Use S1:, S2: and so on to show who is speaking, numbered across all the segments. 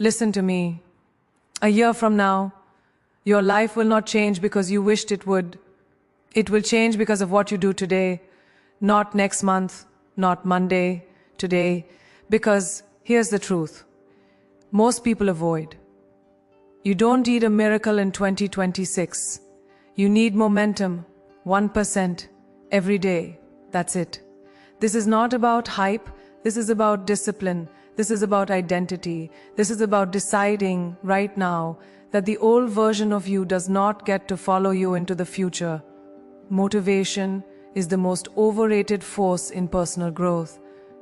S1: Listen to me. A year from now, your life will not change because you wished it would. It will change because of what you do today, not next month, not Monday, today. Because here's the truth. Most people avoid. You don't need a miracle in 2026. You need momentum, 1%, every day. That's it. This is not about hype. This is about discipline. This is about identity. This is about deciding right now that the old version of you does not get to follow you into the future. Motivation is the most overrated force in personal growth.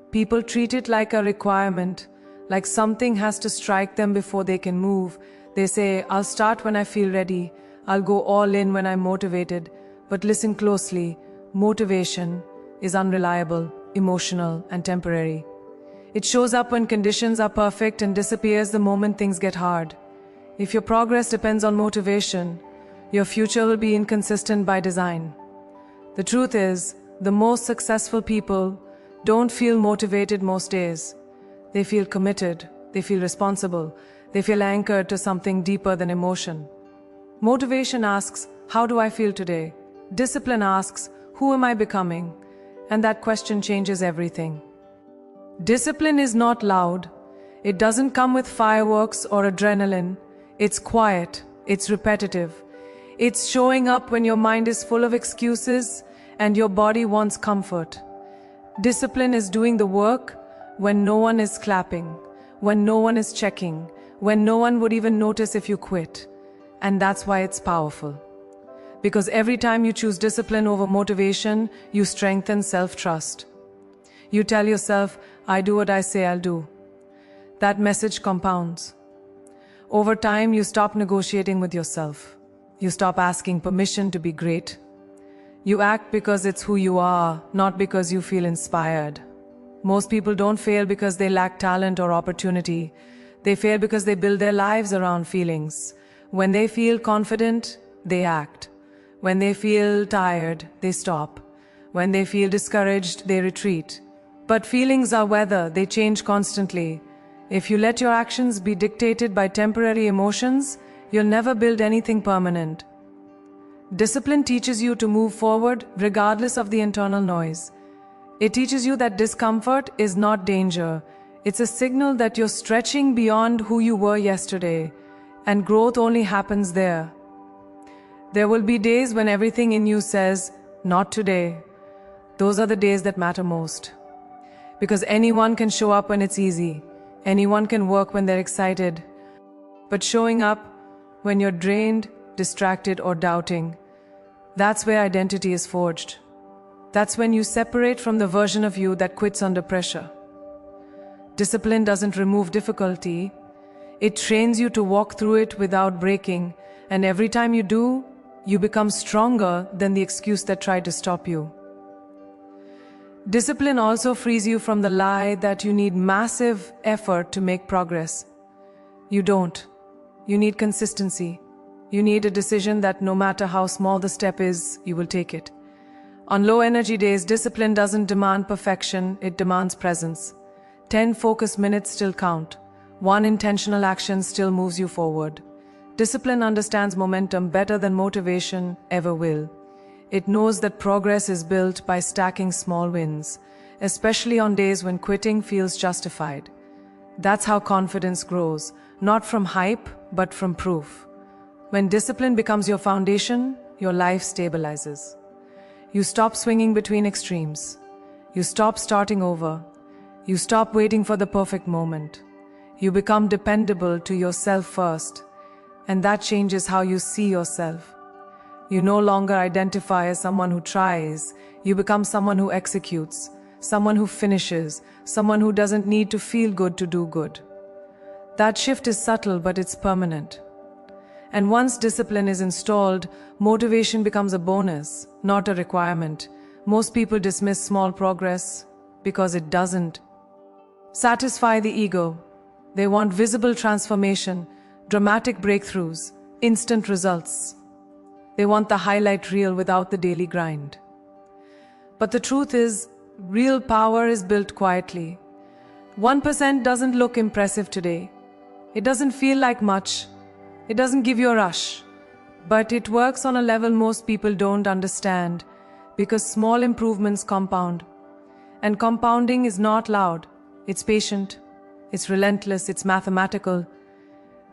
S1: People treat it like a requirement, like something has to strike them before they can move. They say, I'll start when I feel ready. I'll go all in when I'm motivated. But listen closely. Motivation is unreliable, emotional, and temporary. It shows up when conditions are perfect and disappears the moment things get hard. If your progress depends on motivation, your future will be inconsistent by design. The truth is, the most successful people don't feel motivated most days. They feel committed, they feel responsible, they feel anchored to something deeper than emotion. Motivation asks, how do I feel today? Discipline asks, who am I becoming? And that question changes everything. Discipline is not loud. It doesn't come with fireworks or adrenaline. It's quiet. It's repetitive. It's showing up when your mind is full of excuses and your body wants comfort. Discipline is doing the work when no one is clapping, when no one is checking, when no one would even notice if you quit. And that's why it's powerful. Because every time you choose discipline over motivation, you strengthen self-trust. You tell yourself, I do what I say I'll do. That message compounds. Over time, you stop negotiating with yourself. You stop asking permission to be great. You act because it's who you are, not because you feel inspired. Most people don't fail because they lack talent or opportunity. They fail because they build their lives around feelings. When they feel confident, they act. When they feel tired, they stop. When they feel discouraged, they retreat. But feelings are weather, they change constantly. If you let your actions be dictated by temporary emotions, you'll never build anything permanent. Discipline teaches you to move forward regardless of the internal noise. It teaches you that discomfort is not danger. It's a signal that you're stretching beyond who you were yesterday, and growth only happens there. There will be days when everything in you says, not today. Those are the days that matter most. Because anyone can show up when it's easy. Anyone can work when they're excited. But showing up when you're drained, distracted, or doubting, that's where identity is forged. That's when you separate from the version of you that quits under pressure. Discipline doesn't remove difficulty. It trains you to walk through it without breaking, and every time you do, you become stronger than the excuse that tried to stop you. Discipline also frees you from the lie that you need massive effort to make progress. You don't. You need consistency. You need a decision that no matter how small the step is, you will take it. On low energy days, discipline doesn't demand perfection, it demands presence. 10 focused minutes still count. One intentional action still moves you forward. Discipline understands momentum better than motivation ever will. It knows that progress is built by stacking small wins, especially on days when quitting feels justified. That's how confidence grows, not from hype, but from proof. When discipline becomes your foundation, your life stabilizes. You stop swinging between extremes. You stop starting over. You stop waiting for the perfect moment. You become dependable to yourself first, and that changes how you see yourself. You no longer identify as someone who tries. You become someone who executes, someone who finishes, someone who doesn't need to feel good to do good. That shift is subtle, but it's permanent. And once discipline is installed, motivation becomes a bonus, not a requirement. Most people dismiss small progress because it doesn't satisfy the ego. They want visible transformation, dramatic breakthroughs, instant results. They want the highlight reel without the daily grind. But the truth is, real power is built quietly. 1% doesn't look impressive today. It doesn't feel like much. It doesn't give you a rush. But it works on a level most people don't understand, because small improvements compound. And compounding is not loud. It's patient. It's relentless. It's mathematical.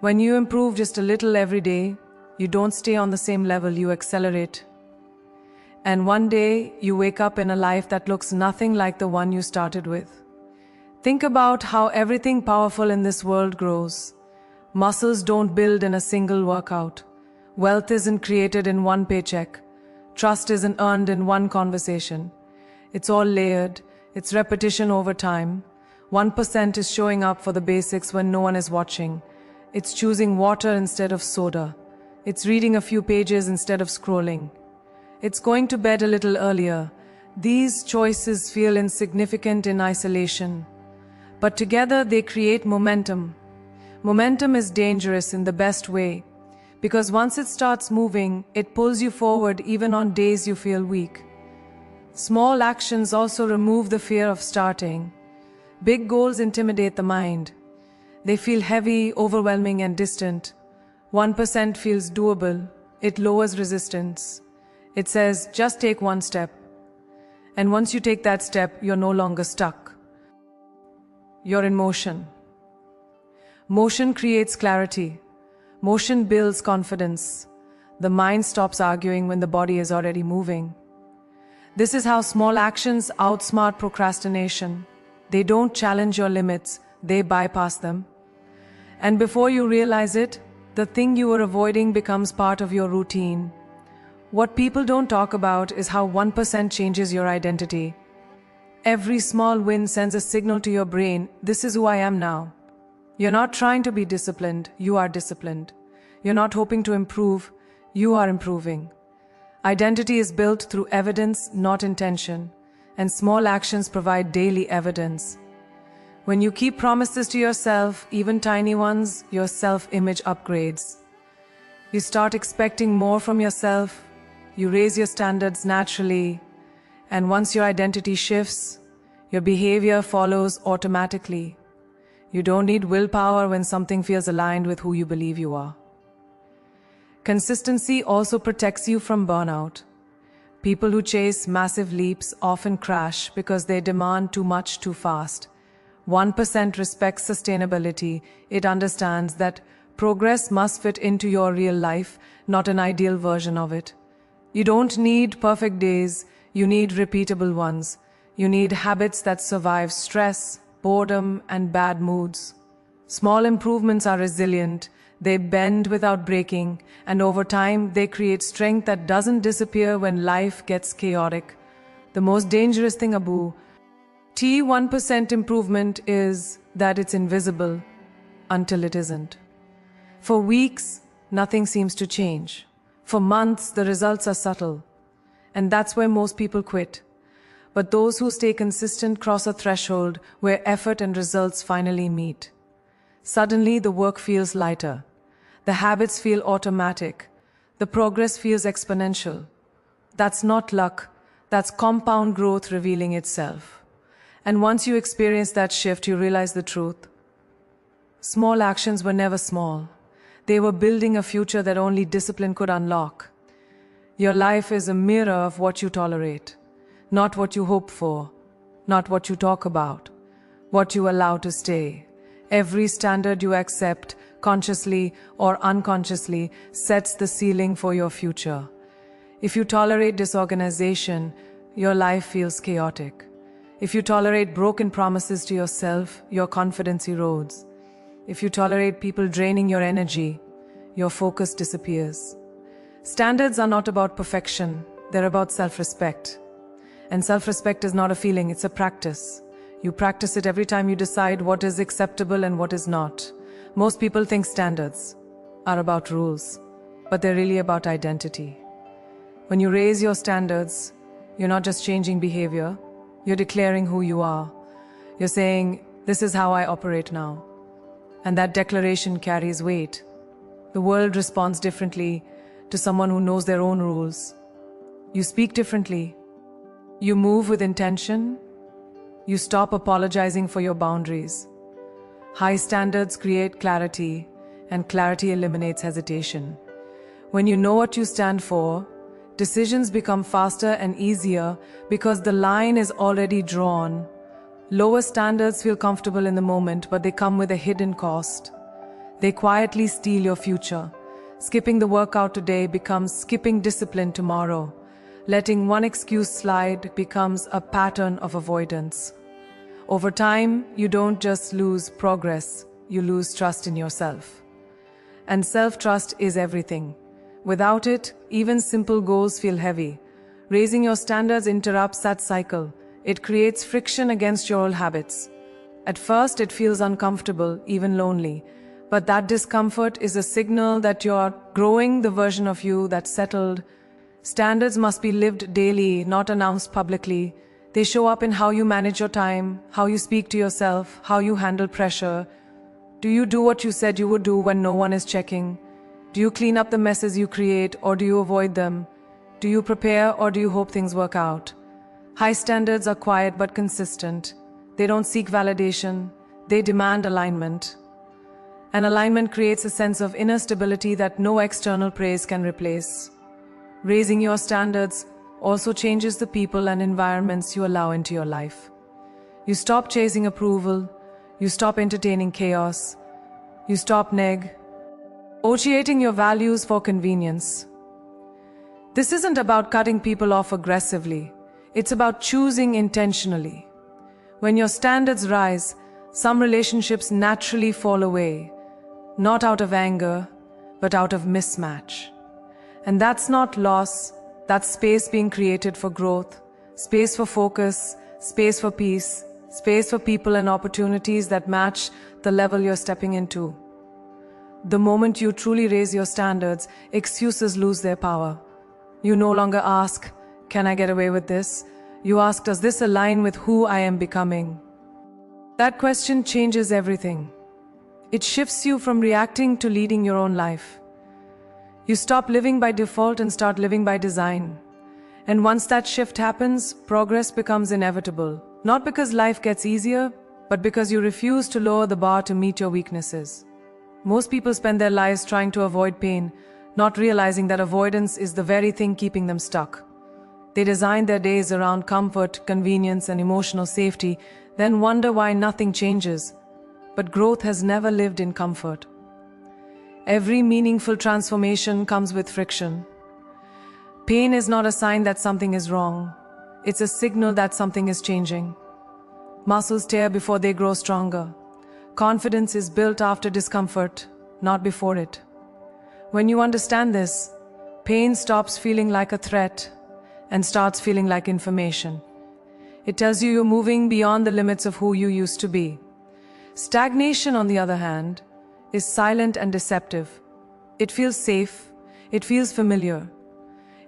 S1: When you improve just a little every day, you don't stay on the same level, you accelerate. And one day, you wake up in a life that looks nothing like the one you started with. Think about how everything powerful in this world grows. Muscles don't build in a single workout. Wealth isn't created in one paycheck. Trust isn't earned in one conversation. It's all layered. It's repetition over time. 1% is showing up for the basics when no one is watching. It's choosing water instead of soda. It's reading a few pages instead of scrolling. It's going to bed a little earlier. These choices feel insignificant in isolation, but together they create momentum. Momentum is dangerous in the best way, because once it starts moving, it pulls you forward even on days you feel weak. Small actions also remove the fear of starting. Big goals intimidate the mind. They feel heavy, overwhelming, and distant. 1% feels doable. It lowers resistance. It says, just take one step. And once you take that step, you're no longer stuck. You're in motion. Motion creates clarity. Motion builds confidence. The mind stops arguing when the body is already moving. This is how small actions outsmart procrastination. They don't challenge your limits, they bypass them. And before you realize it, the thing you were avoiding becomes part of your routine. What people don't talk about is how 1% changes your identity. Every small win sends a signal to your brain, this is who I am now. You're not trying to be disciplined, you are disciplined. You're not hoping to improve, you are improving. Identity is built through evidence, not intention, and small actions provide daily evidence. When you keep promises to yourself, even tiny ones, your self-image upgrades. You start expecting more from yourself. You raise your standards naturally, and once your identity shifts, your behavior follows automatically. You don't need willpower when something feels aligned with who you believe you are. Consistency also protects you from burnout. People who chase massive leaps often crash because they demand too much too fast. 1% respects sustainability. It understands that progress must fit into your real life, not an ideal version of it. You don't need perfect days, you need repeatable ones. You need habits that survive stress, boredom, and bad moods. Small improvements are resilient, they bend without breaking, and over time they create strength that doesn't disappear when life gets chaotic. The most dangerous thing about 1% improvement is that it's invisible until it isn't. For weeks, nothing seems to change. For months, the results are subtle, and that's where most people quit. But those who stay consistent cross a threshold where effort and results finally meet. Suddenly, the work feels lighter. The habits feel automatic. The progress feels exponential. That's not luck. That's compound growth revealing itself. And once you experience that shift, you realize the truth. Small actions were never small. They were building a future that only discipline could unlock. Your life is a mirror of what you tolerate, not what you hope for, not what you talk about, what you allow to stay. Every standard you accept, consciously or unconsciously, sets the ceiling for your future. If you tolerate disorganization, your life feels chaotic. If you tolerate broken promises to yourself, your confidence erodes. If you tolerate people draining your energy, your focus disappears. Standards are not about perfection, they're about self-respect. And self-respect is not a feeling, it's a practice. You practice it every time you decide what is acceptable and what is not. Most people think standards are about rules, but they're really about identity. When you raise your standards, you're not just changing behavior, you're declaring who you are. You're saying, this is how I operate now. And that declaration carries weight. The world responds differently to someone who knows their own rules. You speak differently. You move with intention. You stop apologizing for your boundaries. High standards create clarity, and clarity eliminates hesitation. When you know what you stand for, decisions become faster and easier because the line is already drawn. Lower standards feel comfortable in the moment, but they come with a hidden cost. They quietly steal your future. Skipping the workout today becomes skipping discipline tomorrow. Letting one excuse slide becomes a pattern of avoidance. Over time, you don't just lose progress, you lose trust in yourself. And self-trust is everything. Without it, even simple goals feel heavy. Raising your standards interrupts that cycle. It creates friction against your old habits. At first, it feels uncomfortable, even lonely. But that discomfort is a signal that you're growing the version of you that's settled. Standards must be lived daily, not announced publicly. They show up in how you manage your time, how you speak to yourself, how you handle pressure. Do you do what you said you would do when no one is checking? Do you clean up the messes you create, or do you avoid them? Do you prepare, or do you hope things work out? High standards are quiet but consistent. They don't seek validation. They demand alignment. And alignment creates a sense of inner stability that no external praise can replace. Raising your standards also changes the people and environments you allow into your life. You stop chasing approval. You stop entertaining chaos. You stop negotiating your values for convenience. This isn't about cutting people off aggressively. It's about choosing intentionally. When your standards rise, some relationships naturally fall away, not out of anger, but out of mismatch. And that's not loss, that's space being created for growth, space for focus, space for peace, space for people and opportunities that match the level you're stepping into. The moment you truly raise your standards, excuses lose their power. You no longer ask, "Can I get away with this?" You ask, "Does this align with who I am becoming?" That question changes everything. It shifts you from reacting to leading your own life. You stop living by default and start living by design. And once that shift happens, progress becomes inevitable. Not because life gets easier, but because you refuse to lower the bar to meet your weaknesses. Most people spend their lives trying to avoid pain, not realizing that avoidance is the very thing keeping them stuck. They design their days around comfort, convenience, and emotional safety, then wonder why nothing changes. But growth has never lived in comfort. Every meaningful transformation comes with friction. Pain is not a sign that something is wrong. It's a signal that something is changing. Muscles tear before they grow stronger. Confidence is built after discomfort, not before it. When you understand this, pain stops feeling like a threat and starts feeling like information. It tells you you're moving beyond the limits of who you used to be. Stagnation, on the other hand, is silent and deceptive. It feels safe. It feels familiar.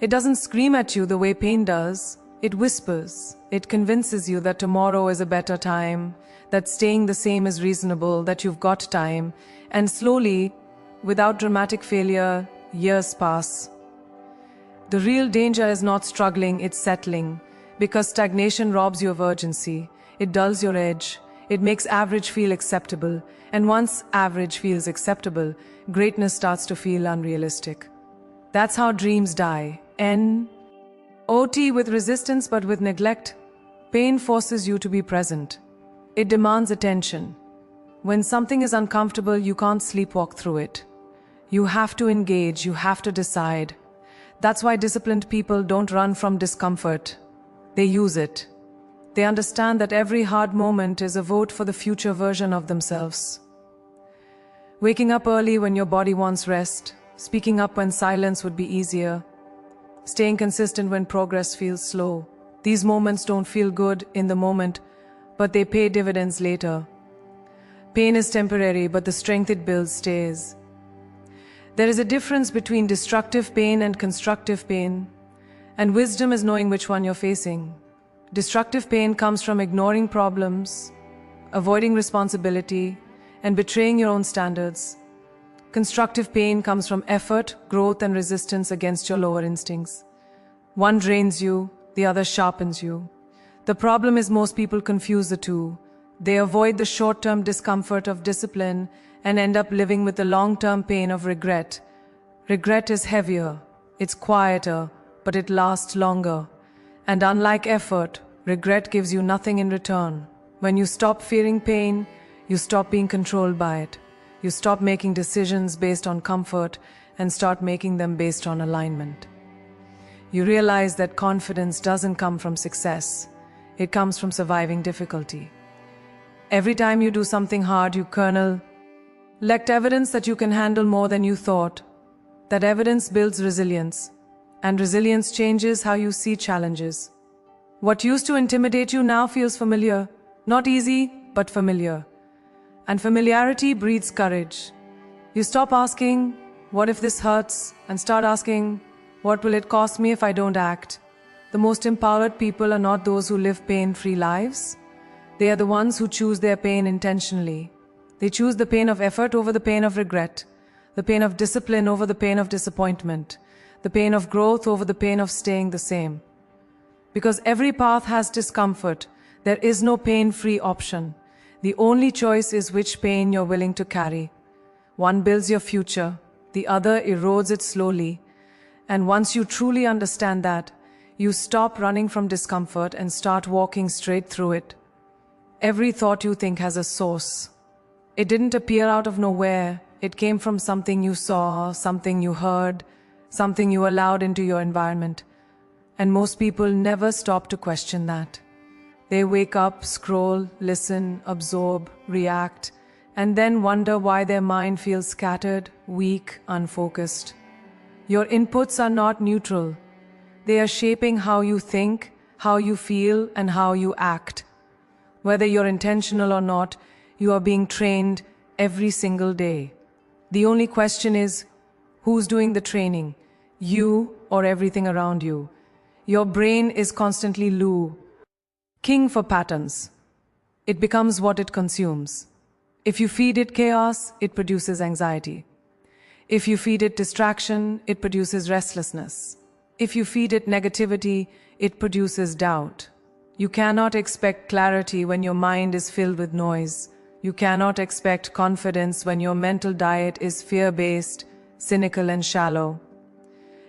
S1: It doesn't scream at you the way pain does. It whispers. It convinces you that tomorrow is a better time, that staying the same is reasonable, that you've got time. And slowly, without dramatic failure, years pass. The real danger is not struggling, it's settling. Because stagnation robs you of urgency. It dulls your edge. It makes average feel acceptable. And once average feels acceptable, greatness starts to feel unrealistic. That's how dreams die. N-O-T with resistance but with neglect. Pain forces you to be present. It demands attention. When something is uncomfortable, you can't sleepwalk through it. You have to engage, you have to decide. That's why disciplined people don't run from discomfort. They use it. They understand that every hard moment is a vote for the future version of themselves. Waking up early when your body wants rest, speaking up when silence would be easier, staying consistent when progress feels slow. These moments don't feel good in the moment, but they pay dividends later. Pain is temporary, but the strength it builds stays. There is a difference between destructive pain and constructive pain, and wisdom is knowing which one you're facing. Destructive pain comes from ignoring problems, avoiding responsibility, and betraying your own standards. Constructive pain comes from effort, growth, and resistance against your lower instincts. One drains you, the other sharpens you. The problem is most people confuse the two. They avoid the short-term discomfort of discipline and end up living with the long-term pain of regret. Regret is heavier, it's quieter, but it lasts longer. And unlike effort, regret gives you nothing in return. When you stop fearing pain, you stop being controlled by it. You stop making decisions based on comfort and start making them based on alignment. You realize that confidence doesn't come from success. It comes from surviving difficulty. Every time you do something hard, you collect evidence that you can handle more than you thought. That evidence builds resilience, and resilience changes how you see challenges. What used to intimidate you now feels familiar. Not easy, but familiar. And familiarity breeds courage. You stop asking, what if this hurts? And start asking, what will it cost me if I don't act? The most empowered people are not those who live pain-free lives. They are the ones who choose their pain intentionally. They choose the pain of effort over the pain of regret, the pain of discipline over the pain of disappointment, the pain of growth over the pain of staying the same. Because every path has discomfort, there is no pain-free option. The only choice is which pain you're willing to carry. One builds your future, the other erodes it slowly. And once you truly understand that, you stop running from discomfort and start walking straight through it. Every thought you think has a source. It didn't appear out of nowhere. It came from something you saw, something you heard, something you allowed into your environment. And most people never stop to question that. They wake up, scroll, listen, absorb, react, and then wonder why their mind feels scattered, weak, unfocused. Your inputs are not neutral. They are shaping how you think, how you feel, and how you act. Whether you're intentional or not, you are being trained every single day. The only question is, who's doing the training? You or everything around you? Your brain is constantly king for patterns. It becomes what it consumes. If you feed it chaos, it produces anxiety. If you feed it distraction, it produces restlessness. If you feed it negativity, it produces doubt. You cannot expect clarity when your mind is filled with noise. You cannot expect confidence when your mental diet is fear-based, cynical, and shallow.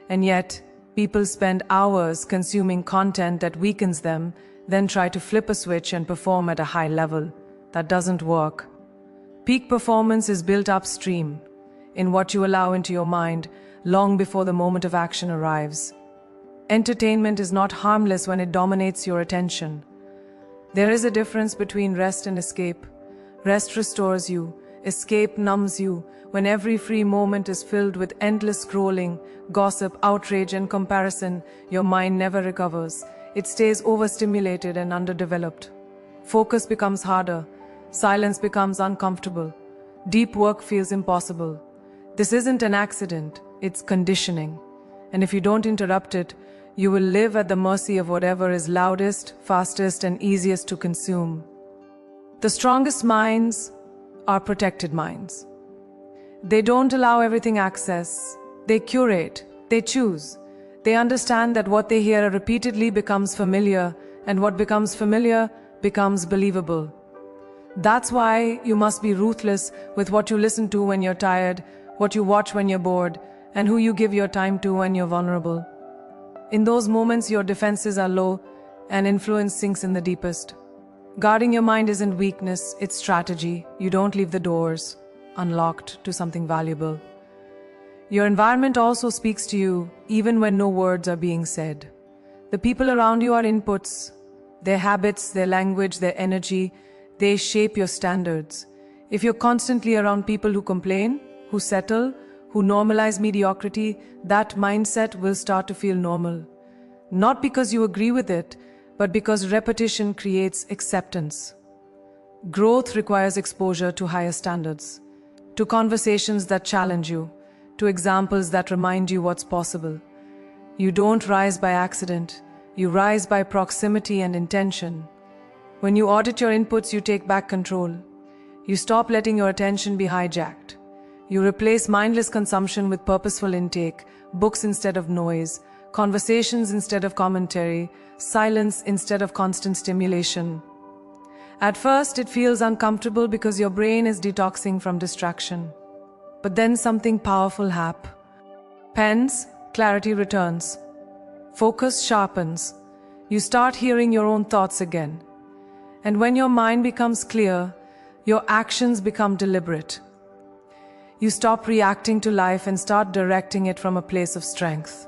S1: And yet, people spend hours consuming content that weakens them, then try to flip a switch and perform at a high level. That doesn't work. Peak performance is built upstream, in what you allow into your mind, long before the moment of action arrives. Entertainment is not harmless when it dominates your attention. There is a difference between rest and escape. Rest restores you. Escape numbs you. When every free moment is filled with endless scrolling, gossip, outrage, and comparison, your mind never recovers. It stays overstimulated and underdeveloped. Focus becomes harder. Silence becomes uncomfortable. Deep work feels impossible. This isn't an accident, it's conditioning. And if you don't interrupt it, you will live at the mercy of whatever is loudest, fastest, and easiest to consume. The strongest minds are protected minds. They don't allow everything access. They curate. They choose. They understand that what they hear repeatedly becomes familiar, and what becomes familiar becomes believable. That's why you must be ruthless with what you listen to when you're tired, what you watch when you're bored, and who you give your time to when you're vulnerable. In those moments, your defenses are low and influence sinks in the deepest. Guarding your mind isn't weakness, it's strategy. You don't leave the doors unlocked to something valuable. Your environment also speaks to you, even when no words are being said. The people around you are inputs. Their habits, their language, their energy, they shape your standards. If you're constantly around people who complain, who settle, who normalize mediocrity, that mindset will start to feel normal. Not because you agree with it, but because repetition creates acceptance. Growth requires exposure to higher standards, to conversations that challenge you, to examples that remind you what's possible. You don't rise by accident, you rise by proximity and intention. When you audit your inputs, you take back control. You stop letting your attention be hijacked. You replace mindless consumption with purposeful intake, books instead of noise, conversations instead of commentary, silence instead of constant stimulation. At first, it feels uncomfortable because your brain is detoxing from distraction. But then something powerful happens. Clarity returns. Focus sharpens. You start hearing your own thoughts again. And when your mind becomes clear, your actions become deliberate. You stop reacting to life and start directing it from a place of strength.